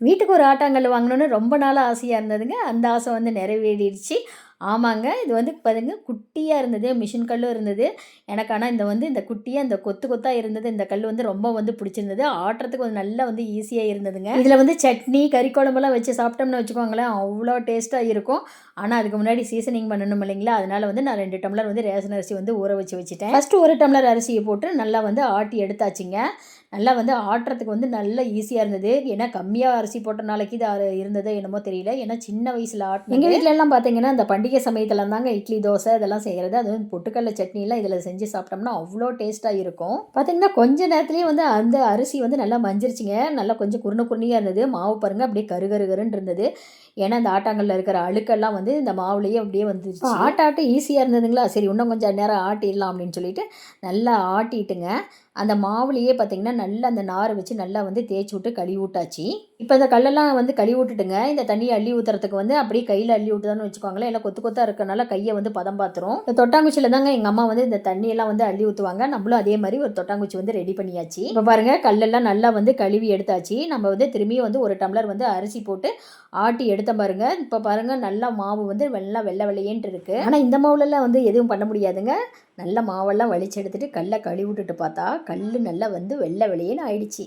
வீட்டுக்கு ஒரு ஆட்டாங்கல் வாங்கணும்னு ரொம்ப நாள் ஆசையாக இருந்ததுங்க. அந்த ஆசை வந்து நிறைவேறிடுச்சு. ஆமாங்க. இது வந்து பாருங்க குட்டியா இருந்தது. மிஷின் கல்லும் இருந்தது. எனக்கு ஆனா இந்த குட்டியா இந்த கொத்து கொத்தா இருந்தது. இந்த கல் வந்து ரொம்ப வந்து பிடிச்சிருந்தது. ஆட்டுறதுக்கு கொஞ்சம் நல்லா வந்து ஈஸியா இருந்ததுங்க. இதில வந்து சட்னி, கறி குழம்புலாம் வச்சு சாப்பிட்டோம்னு வச்சுக்கோங்களேன், அவ்வளோ டேஸ்ட்டா இருக்கும். ஆனா அதுக்கு முன்னாடி சீசனிங் பண்ணணும் இல்லைங்களா? அதனால வந்து நான் 2 டம்ளர் வந்து ரேஷன் அரிசி வந்து ஊற வச்சு வச்சுட்டேன். ஃபர்ஸ்ட்டு 1 டம்ளர் அரிசிய போட்டு நல்லா வந்து ஆட்டி எடுத்தாச்சுங்க. நல்லா வந்து ஆட்டுறதுக்கு வந்து நல்லா ஈஸியா இருந்தது. ஏன்னா கம்மியா அரிசி போட்ட நாளைக்கு இது இருந்ததோ என்னமோ தெரியல. ஏன்னா சின்ன வயசுல ஆட்டுனது. எங்க வீட்லலாம் பார்த்தீங்கன்னா, இந்த பண்டிகை சமயத்துல தாங்க இட்லி, தோசை இதெல்லாம் செய்றது. அதுவும் பொட்டுக்கடல சட்னிலாம் இதில செஞ்சு சாப்பிட்டோம்னா அவ்வளோ டேஸ்ட்டா இருக்கும். பார்த்தீங்கன்னா, கொஞ்ச நேரத்திலேயே வந்து அந்த அரிசி வந்து நல்லா மஞ்சிருச்சுங்க. நல்லா கொஞ்சம் குருண குருணையா இருந்தது. மாவு பாருங்க அப்படியே கரு கரு கருன்னு இருந்தது. ஏன்னா, இந்த ஆட்டாங்கல்ல இருக்கிற அழுக்கெல்லாம் வந்து இந்த மாவுலயே அப்படியே வந்துருச்சு. ஆட்ட ஆட்ட ஈஸியா இருந்ததுங்களா, சரி இன்னும் கொஞ்சம் நேரம் ஆட்டிடலாம் அப்படின்னு சொல்லிட்டு நல்லா ஆட்டிட்டுங்க. அந்த மாவுலயே பார்த்தீங்கன்னா, நல்லா அந்த நார வச்சு நல்லா வந்து தேய்ச்சி விட்டு கழுவி விட்டாச்சு. இப்ப இந்த கல்லெல்லாம் வந்து கழுவி விட்டுட்டுங்க, இந்த தண்ணிய அள்ளி ஊத்துறதுக்கு வந்து அப்படியே கையில அள்ளி விட்டுதான்னு வச்சுக்கோங்களேன். எல்லாம் கொத்து கொத்தா இருக்கனால கைய வந்து பதம் பார்த்துரும். இந்த தொட்டாங்குச்சியில தாங்க எங்க அம்மா வந்து இந்த தண்ணியெல்லாம் வந்து அள்ளி ஊத்துவாங்க. நம்மளும் அதே மாரி ஒரு தொட்டாங்குச்சி வந்து ரெடி பண்ணியாச்சு. இப்ப பாருங்க கல்லெல்லாம் நல்லா வந்து கழுவி எடுத்தாச்சு. நம்ம வந்து திரும்பியும் வந்து 1 டம்ளர் வந்து அரிசி போட்டு ஆட்டி எடுத்தேன் பாருங்க. இப்ப பாருங்க நல்லா மாவு வந்து நல்லா வெள்ள வெள்ளேன்ட்டு இருக்கு. ஆனா இந்த மாவுலலாம் வந்து எதுவும் பண்ண முடியாதுங்க. நல்ல மாவெல்லாம் வலிச்சு எடுத்துட்டு கல்ல கழுவி விட்டுட்டு பார்த்தா, கல்லு நல்லா வந்து வெள்ள வெளியேன்னு ஆயிடுச்சு.